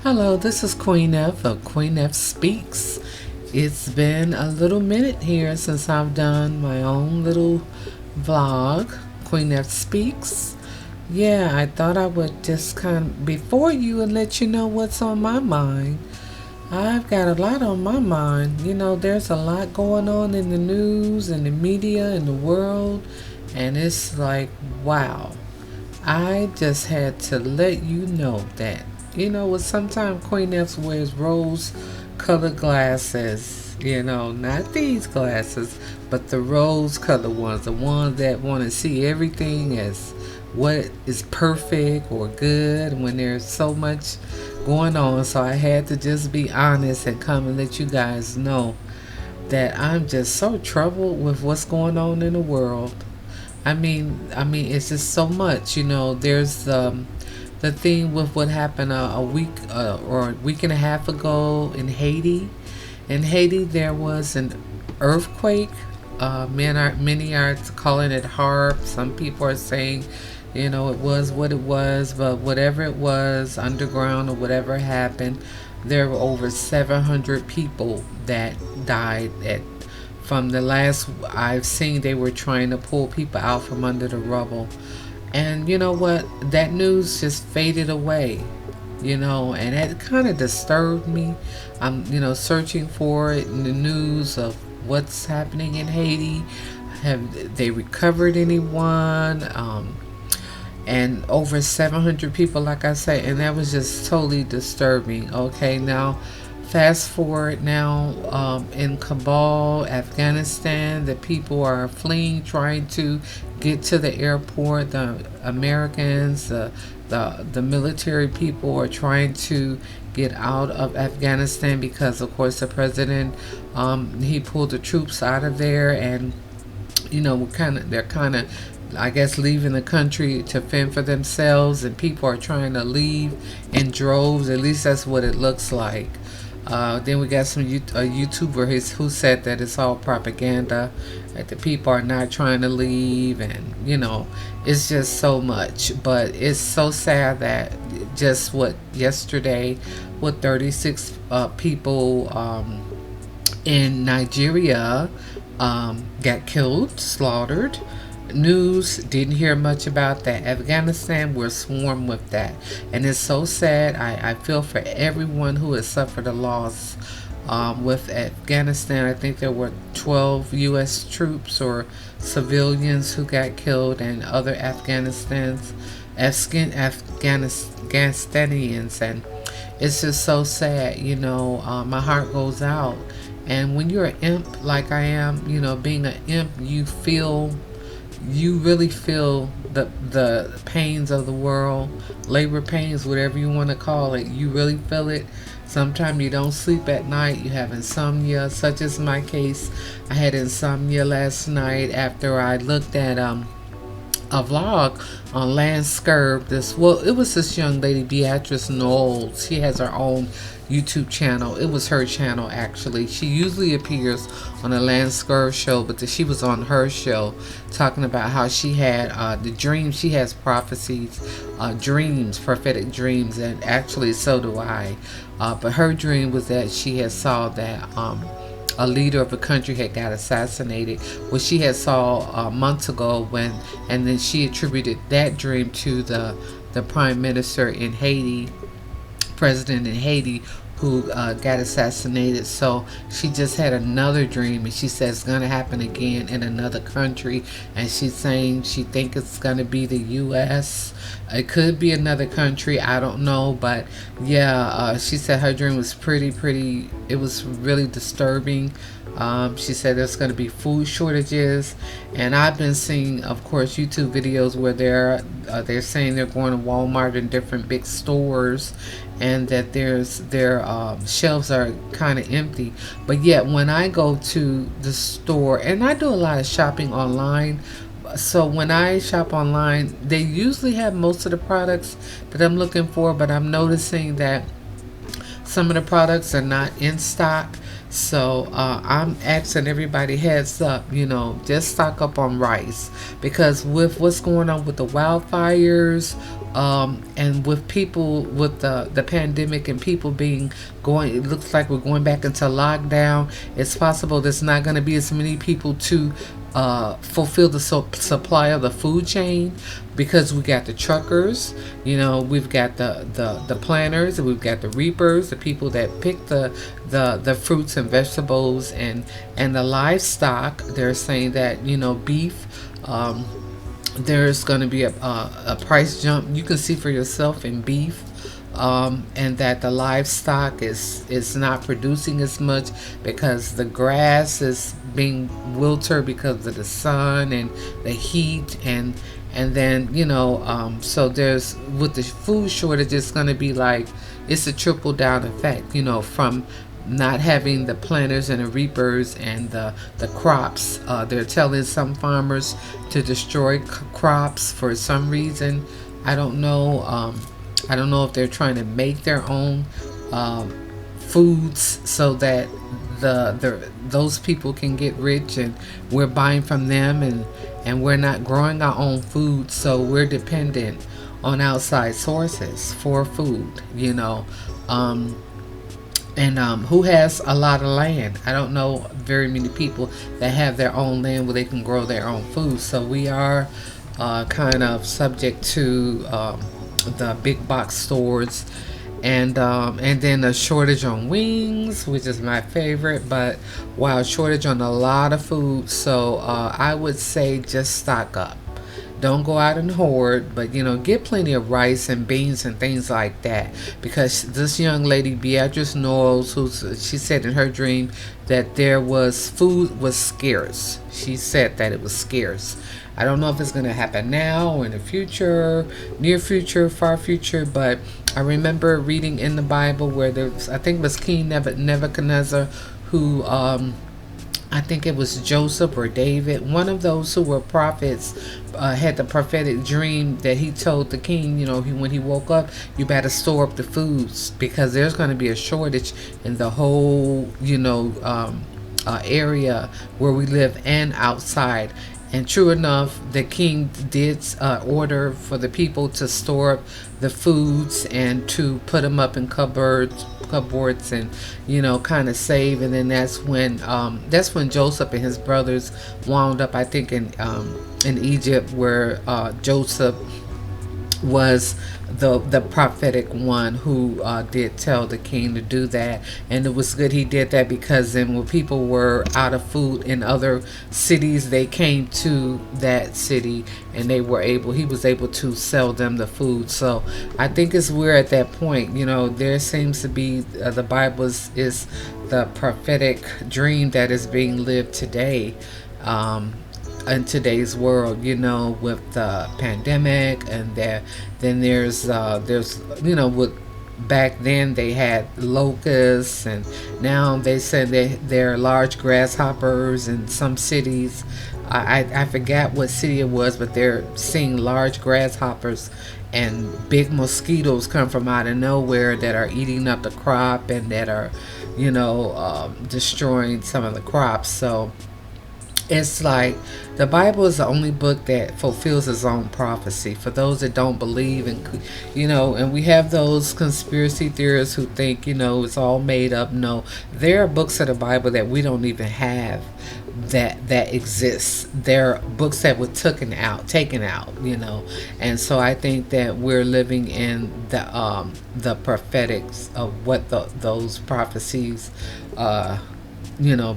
Hello, this is Queen F of Queen F Speaks. It's been a little minute here since I've done my own little vlog, Queen F Speaks. Yeah, I thought I would just kind of before you and let you know what's on my mind. I've got a lot on my mind. There's a lot going on in the news and the media and the world, and it's like, wow. I just had to let you know that. Sometimes Queen F wears rose colored glasses. Not these glasses, but the rose colored ones, the ones that want to see everything as what is perfect or good when there's so much going on. So I had to just be honest and come and let you guys know that I'm just so troubled with what's going on in the world. I mean, it's just so much. There's the thing with what happened a week or a week and a half ago in Haiti. In Haiti, there was an earthquake. Many are calling it HARP. Some people are saying, it was what it was, but whatever it was, underground or whatever happened, there were over 700 people that died from the last I've seen. They were trying to pull people out from under the rubble. And you know what? That news just faded away, and it kind of disturbed me. I'm, searching for it in the news of what's happening in Haiti. Have they recovered anyone? And over 700 people, like I say, and that was just totally disturbing. Okay, now fast forward now, in Kabul, Afghanistan, the people are fleeing, trying to get to the airport. The Americans, the military people are trying to get out of Afghanistan because, of course, the president, he pulled the troops out of there, and they're kind of, I guess, leaving the country to fend for themselves, and people are trying to leave in droves. At least that's what it looks like. Then we got a YouTuber who said that it's all propaganda, that the people are not trying to leave, and it's just so much. But it's so sad that just yesterday, 36 people in Nigeria got killed, slaughtered. News didn't hear much about that. Afghanistan, we're swarmed with that, and it's so sad. I feel for everyone who has suffered a loss with Afghanistan. I think there were 12 U.S. troops or civilians who got killed, and other Afganistanians, and it's just so sad. My heart goes out. And when you're an imp like I am, being an imp, you really feel the pains of the world, labor pains, whatever you want to call it. You really feel it. Sometimes you don't sleep at night. You have insomnia, such as my case. I had insomnia last night after I looked at a vlog on Landscape. It was this young lady, Beatrice Knowles. She has her own YouTube channel. It was her channel, actually. She usually appears on a Landscape show, but she was on her show talking about how she had the dreams. She has prophecies, dreams, prophetic dreams, and actually so do I. But her dream was that she had saw that a leader of a country had got assassinated, which she had saw months ago, and then she attributed that dream to the prime minister in Haiti, president in Haiti, who got assassinated. So she just had another dream, and she says it's going to happen again in another country, and she's saying she thinks it's going to be the U.S. It could be another country, I don't know, but yeah, she said her dream was pretty, it was really disturbing. She said there's going to be food shortages, and I've been seeing, of course, YouTube videos where they're saying they're going to Walmart and different big stores, and that their shelves are kind of empty. But yet when I go to the store, and I do a lot of shopping online, so when I shop online, they usually have most of the products that I'm looking for, but I'm noticing that some of the products are not in stock. So I'm asking everybody heads up, just stock up on rice because with what's going on with the wildfires, and with people with the pandemic and people being going, it looks like we're going back into lockdown. It's possible there's not going to be as many people to fulfill the supply of the food chain because we got the truckers, we've got the planters, and we've got the reapers, the people that pick the fruits and vegetables, and the livestock. They're saying that beef. There's going to be a price jump. You can see for yourself in beef, and that the livestock is not producing as much because the grass is being wilted because of the sun and the heat, and then so there's with the food shortage, it's going to be like it's a trickle down effect, from not having the planters and the reapers and the crops. They're telling some farmers to destroy crops for some reason. I don't know. I don't know if they're trying to make their own foods so that those people can get rich, and we're buying from them, and we're not growing our own food, so we're dependent on outside sources for food. And who has a lot of land? I don't know very many people that have their own land where they can grow their own food. So we are kind of subject to the big box stores, and then a shortage on wings, which is my favorite. But wow, shortage on a lot of food. So I would say just stock up. Don't go out and hoard, but get plenty of rice and beans and things like that. Because this young lady, Beatrice Knowles, she said in her dream that there was food was scarce. She said that it was scarce. I don't know if it's going to happen now or in the future, near future, far future, but I remember reading in the Bible where there was, I think it was King Nebuchadnezzar, who I think it was Joseph or David, one of those who were prophets, had the prophetic dream that he told the king, when he woke up, you better store up the foods because there's going to be a shortage in the whole, area where we live and outside. And true enough, the king did order for the people to store up the foods and to put them up in cupboards, and kind of save. And then that's when Joseph and his brothers wound up, I think, in Egypt, where Joseph was the prophetic one who did tell the king to do that. And it was good he did that, because then when people were out of food in other cities, they came to that city and he was able to sell them the food. So I think we're at that point. There seems to be the Bible is the prophetic dream that is being lived today, in today's world, with the pandemic. And then there's with back then they had locusts, and now they said there are large grasshoppers in some cities. I forgot what city it was, but they're seeing large grasshoppers and big mosquitoes come from out of nowhere that are eating up the crop, and that are destroying some of the crops. So it's like the Bible is the only book that fulfills its own prophecy. For those that don't believe, and we have those conspiracy theorists who think it's all made up. No, there are books of the Bible that we don't even have that exists. There are books that were taken out, and so I think that we're living in the prophetics of what those prophecies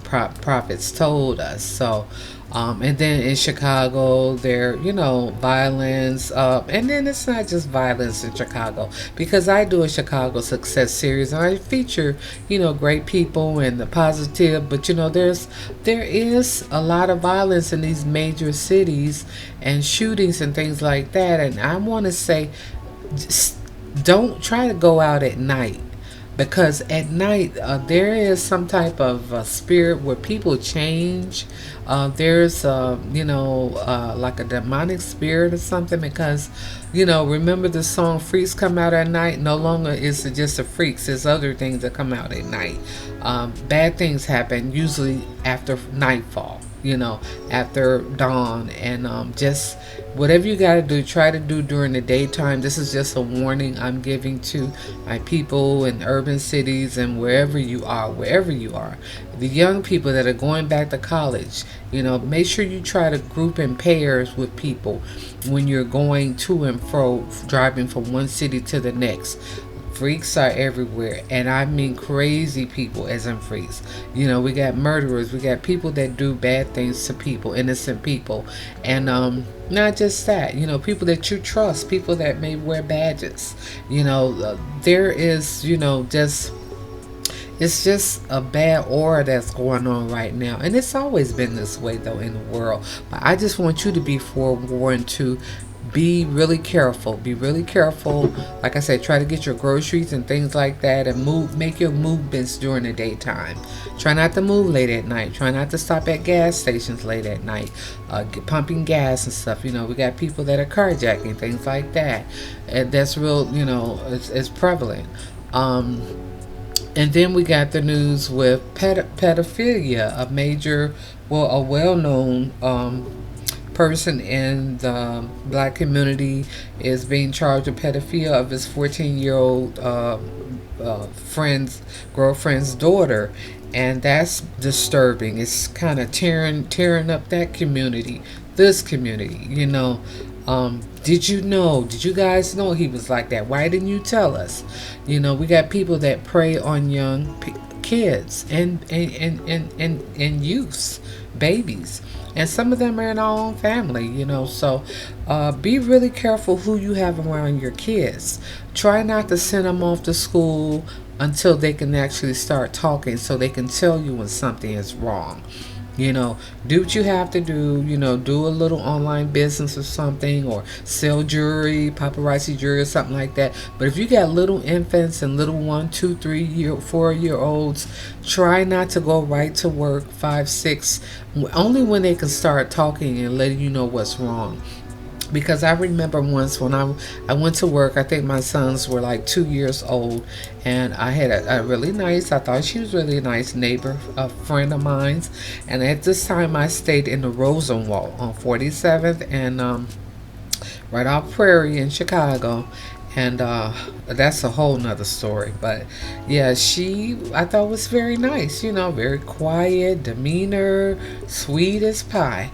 prophets told us. So and then in Chicago there violence, and then it's not just violence in Chicago, because I do a Chicago success series and I feature great people and the positive, but there is a lot of violence in these major cities and shootings and things like that. And I want to say, just don't try to go out at night. because at night there is some type of spirit where people change. There's like a demonic spirit or something, because remember the song "Freaks Come Out at Night"? No longer is it just the freaks, there's other things that come out at night. Bad things happen usually after nightfall, after dawn. And just whatever you got to do, try to do during the daytime. This is just a warning I'm giving to my people in urban cities and wherever you are, the young people that are going back to college. Make sure you try to group in pairs with people when you're going to and fro, driving from one city to the next. Freaks are everywhere, and I mean crazy people, as in freaks. We got murderers, we got people that do bad things to people, innocent people. And not just that, people that you trust, people that may wear badges. There is, just it's just a bad aura that's going on right now. And it's always been this way, though, in the world. But I just want you to be forewarned to be really careful. Be really careful. Like I said, try to get your groceries and things like that, and make your movements during the daytime. Try not to move late at night. Try not to stop at gas stations late at night, pumping gas and stuff. We got people that are carjacking, things like that. And that's real, it's prevalent. And then we got the news with pedophilia, a well-known person in the black community is being charged with pedophilia of his 14-year-old girlfriend's daughter. And that's disturbing. It's kind of tearing up that community, this community. Did you guys know he was like that? Why didn't you tell us? We got people that prey on young kids and youths, babies, and some of them are in our own family. So be really careful who you have around your kids. Try not to send them off to school until they can actually start talking, so they can tell you when something is wrong. Do what you have to do. Do a little online business or something, or sell jewelry, paparazzi jewelry or something like that. But if you got little infants and little 1, 2, 3, 4-year-olds, try not to go right to work 5, 6, only when they can start talking and letting you know what's wrong. Because I remember once when I went to work, I think my sons were like 2 years old, and I had a really nice, I thought she was really nice neighbor, a friend of mine's. And at this time I stayed in the Rosenwald on 47th and right off Prairie in Chicago. And that's a whole nother story. But yeah, I thought was very nice, very quiet, demeanor, sweet as pie.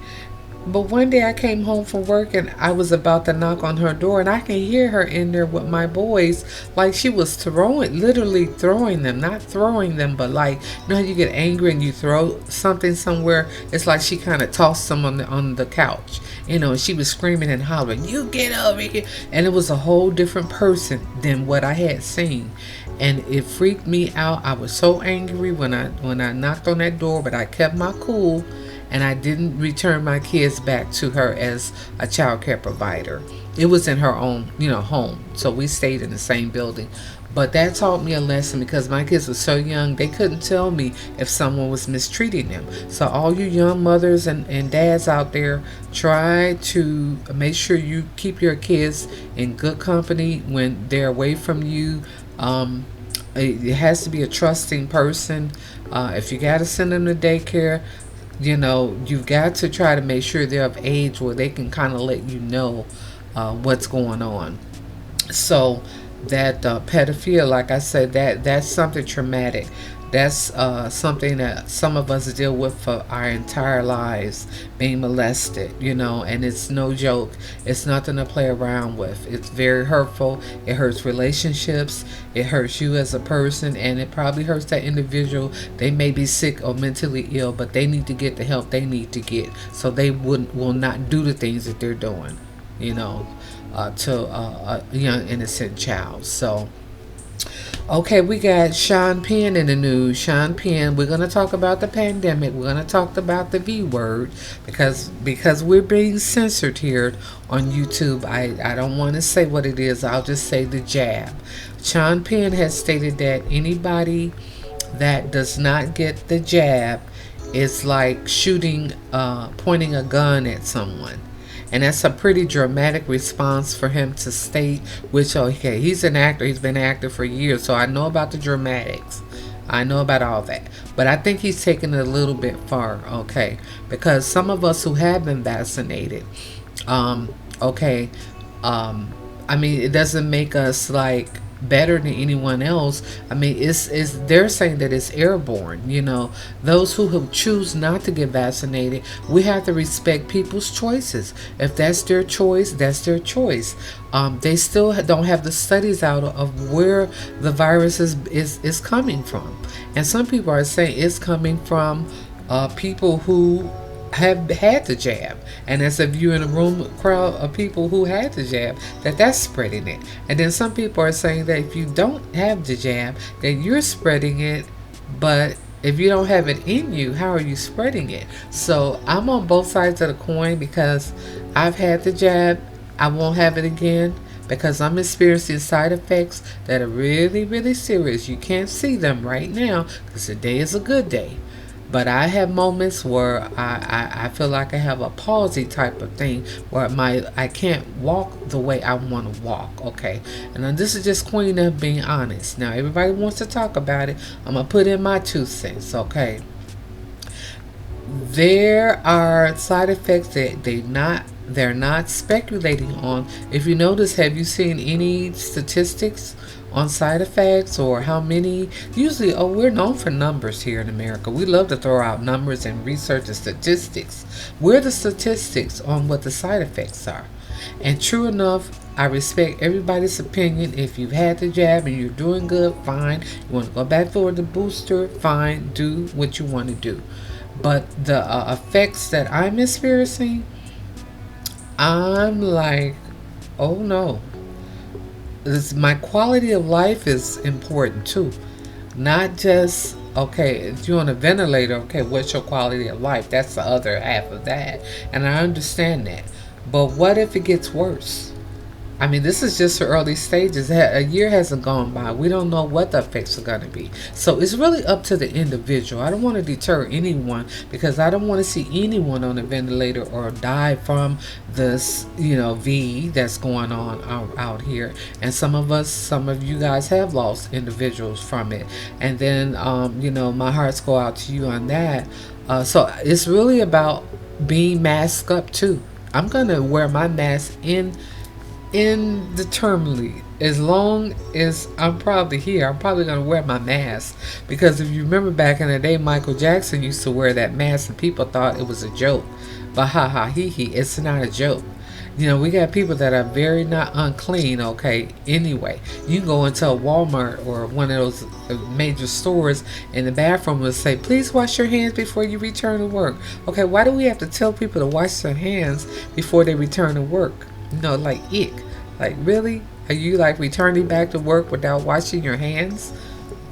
But one day I came home from work and I was about to knock on her door, and I can hear her in there with my boys, like she was literally throwing them, not throwing them, but like, how you get angry and you throw something somewhere. It's like she kind of tossed them on the couch, and she was screaming and hollering, "You get over here!" And it was a whole different person than what I had seen. And it freaked me out. I was so angry when I knocked on that door, but I kept my cool. And I didn't return my kids back to her as a child care provider. It was in her own, home. So we stayed in the same building. But that taught me a lesson, because my kids were so young, they couldn't tell me if someone was mistreating them. So all you young mothers and dads out there, try to make sure you keep your kids in good company when they're away from you. It has to be a trusting person. If you got to send them to daycare, you've got to try to make sure they're of age where they can kind of let you know what's going on. So that pedophilia, like I said, that's something traumatic. That's something that some of us deal with for our entire lives, being molested, and it's no joke. It's nothing to play around with. It's very hurtful. It hurts relationships. It hurts you as a person, and it probably hurts that individual. They may be sick or mentally ill, but they need to get the help they need to get, so they will not do the things that they're doing, to a young innocent child. So okay, we got Sean Penn in the news. Sean Penn, we're going to talk about the pandemic. We're going to talk about the V word, because we're being censored here on YouTube. I don't want to say what it is. I'll just say the jab. Sean Penn has stated that anybody that does not get the jab is like shooting, pointing a gun at someone. And that's a pretty dramatic response for him to state, which, okay, he's an actor, he's been an actor for years, so I know about the dramatics. I know about all that. But I think he's taken it a little bit far, okay? Because some of us who have been vaccinated, okay, I mean, it doesn't make us like better than anyone else. I mean, it's they're saying that it's airborne. Those who have choose not to get vaccinated, we have to respect people's choices. If that's their choice, that's their choice. They still don't have the studies out of where the virus is coming from, and some people are saying it's coming from people who have had the jab, and as if you're in a room crowd of people who had the jab, that's spreading it. And then some people are saying that if you don't have the jab, then you're spreading it, but if you don't have it in you, how are you spreading it? So I'm on both sides of the coin, because I've had the jab. I won't have it again, because I'm experiencing side effects that are really, really serious. You can't see them right now because today is a good day. But I have moments where I feel like I have a palsy type of thing, where I can't walk the way I want to walk, okay? And then this is just Queen of being honest. Now, everybody wants to talk about it. I'm going to put in my 2 cents, okay? There are side effects that they're not speculating on. If you notice, have you seen any statistics on side effects, or how many? Usually, we're known for numbers here in America. We love to throw out numbers and research and statistics. Where are the statistics on what the side effects are? And true enough, I respect everybody's opinion. If you've had the jab and you're doing good, fine. You want to go back for the booster, fine. Do what you want to do. But the effects that I'm experiencing, I'm like, oh no. My quality of life is important too. Not just, okay, if you're on a ventilator, okay, what's your quality of life? That's the other half of that. And I understand that. But what if it gets worse? I mean, this is just the early stages. A year hasn't gone by. We don't know what the effects are going to be. So it's really up to the individual. I don't want to deter anyone, because I don't want to see anyone on a ventilator or die from this, V that's going on out here. And some of you guys have lost individuals from it. And then, my hearts go out to you on that. So it's really about being masked up too. I'm going to wear my mask indeterminately, as long as I'm probably here. I'm probably going to wear my mask, because if you remember back in the day, Michael Jackson used to wear that mask and people thought it was a joke. But ha ha he, it's not a joke. We got people that are very not unclean, okay? Anyway, you go into a Walmart or one of those major stores, and the bathroom will say, please wash your hands before you return to work. Okay, why do we have to tell people to wash their hands before they return to work? Like ick. Like, really? Are you like returning back to work without washing your hands?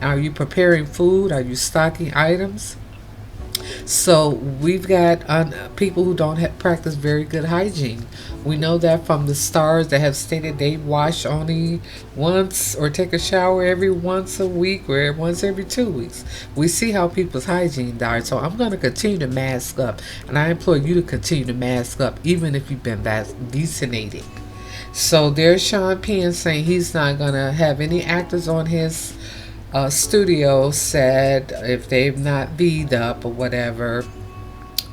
Are you preparing food? Are you stocking items? So we've got people who don't practice very good hygiene. We know that from the stars that have stated they wash only once, or take a shower every once a week, or once every 2 weeks. We see how people's hygiene died. So I'm going to continue to mask up, and I implore you to continue to mask up, even if you've been vaccinated. So there's Sean Penn saying he's not going to have any actors on his studio set if they've not V'd up or whatever.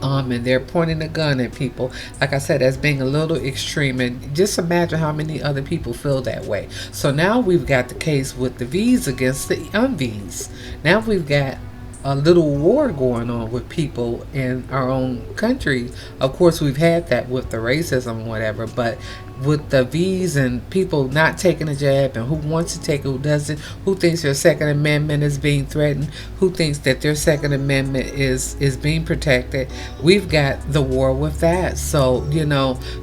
And they're pointing a gun at people. Like I said, that's being a little extreme. And just imagine how many other people feel that way. So now we've got the case with the V's against the un-V's. Now we've got a little war going on with people in our own country. Of course, we've had that with the racism, whatever, but with the V's and people not taking a jab, and who wants to take it, who doesn't, who thinks their Second Amendment is being threatened, who thinks that their Second Amendment is being protected. We've got the war with that. So,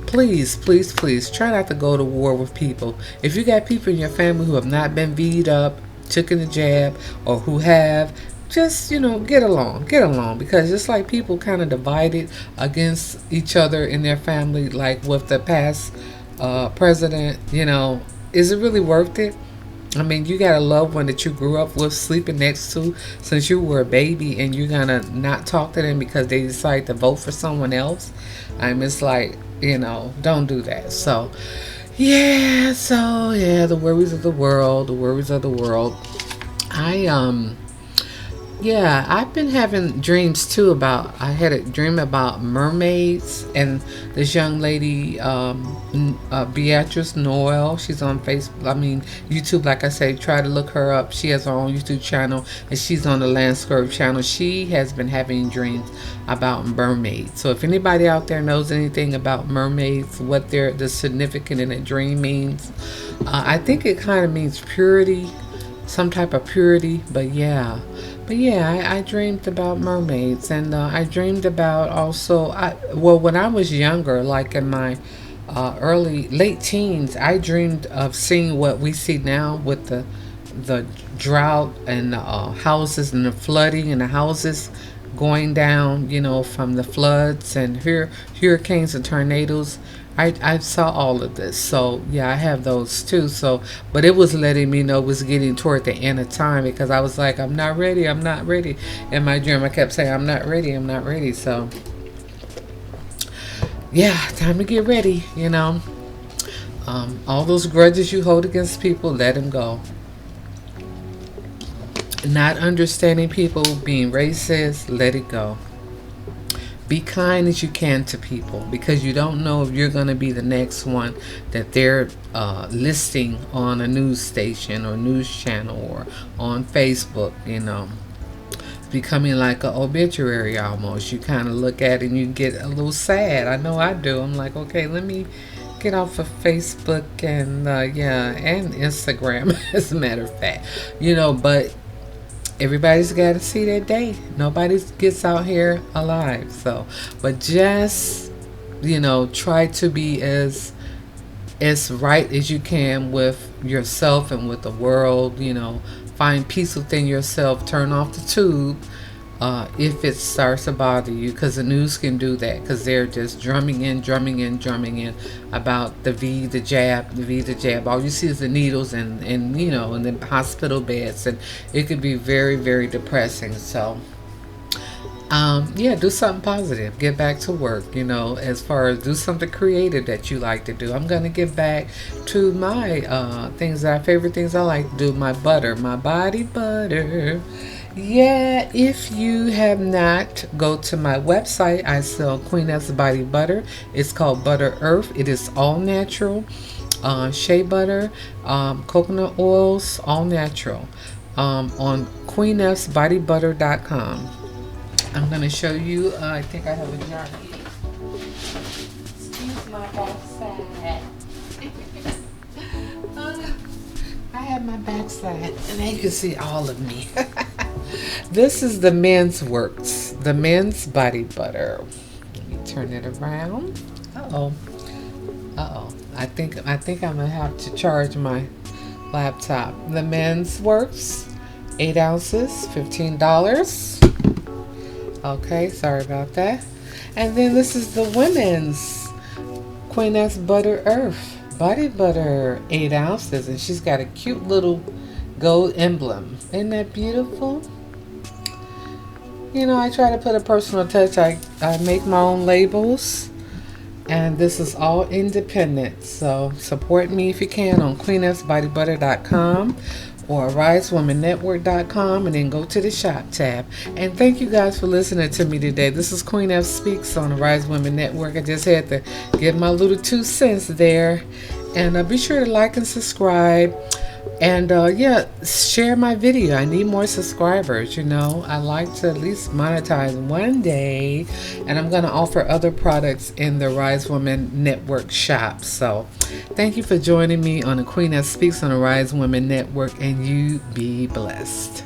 please, please, please try not to go to war with people. If you got people in your family who have not been V'd up, taken the jab, or who have, just get along, because it's like people kind of divided against each other in their family, like with the past president. Is it really worth it? I mean, you got a loved one that you grew up with, sleeping next to since you were a baby, and you're gonna not talk to them because they decide to vote for someone else. It's like, don't do that. So, the worries of the world, the worries of the world. I Yeah, I've been having dreams too about. I had a dream about mermaids and this young lady, Beatrice Noel. She's on Facebook. YouTube. Like I say, try to look her up. She has her own YouTube channel, and she's on the Landscape channel. She has been having dreams about mermaids. So if anybody out there knows anything about mermaids, what the significant in a dream means, I think it kind of means purity, some type of purity. But yeah, I dreamed about mermaids, and I dreamed about also. When I was younger, like in my late teens, I dreamed of seeing what we see now with the drought and the houses and the flooding and the houses going down, from the floods and hurricanes and tornadoes. I saw all of this. So, yeah, I have those too. So, but it was letting me know it was getting toward the end of time because I was like, I'm not ready. I'm not ready. In my dream, I kept saying, I'm not ready. I'm not ready. So, yeah, time to get ready, All those grudges you hold against people, let them go. Not understanding people, being racist, let it go. Be kind as you can to people because you don't know if you're going to be the next one that they're listing on a news station or news channel or on Facebook, becoming like an obituary almost. You kind of look at it and you get a little sad. I know I do. I'm like, okay, let me get off of Facebook and and Instagram as a matter of fact, but everybody's got to see their day. Nobody gets out here alive. So, but just, try to be as right as you can with yourself and with the world. Find peace within yourself. Turn off the tube if it starts to bother you, because the news can do that, because they're just drumming in about the V, the jab, the V, the jab. All you see is the needles and the hospital beds, and it could be very, very depressing. So, do something positive. Get back to work, as far as do something creative that you like to do. I'm going to get back to my favorite things I like to do. My body butter. Yeah, if you have not, go to my website. I sell Queen F's body butter. It's called Butter Earth. It is all natural. Shea butter, coconut oils, all natural. On queenfsbodybutter.com. I'm going to show you, I think I have a jar here. Excuse my backside. I have my backside, and now you can see all of me. This is the Men's Works, the Men's Body Butter. Let me turn it around. Uh-oh. I think I'm gonna have to charge my laptop. The Men's Works, 8 ounces, $15. Okay, sorry about that. And then this is the Women's Queen F's Butter Earth body butter, 8 ounces, and she's got a cute little gold emblem. Isn't that beautiful? I try to put a personal touch. I make my own labels, and this is all independent. So support me if you can on queenfsbodybutter.com or Ari'zeWomanNetwork.com, and then go to the shop tab. And thank you guys for listening to me today. This is Queen F Speaks on Ari'ze Women Network. I just had to give my little 2 cents there. And be sure to like and subscribe. And share my video. I need more subscribers. I like to at least monetize one day, and I'm going to offer other products in the Ari'ze Women Network shop. So thank you for joining me on the Queen That Speaks on the Ari'ze Women Network, and you be blessed.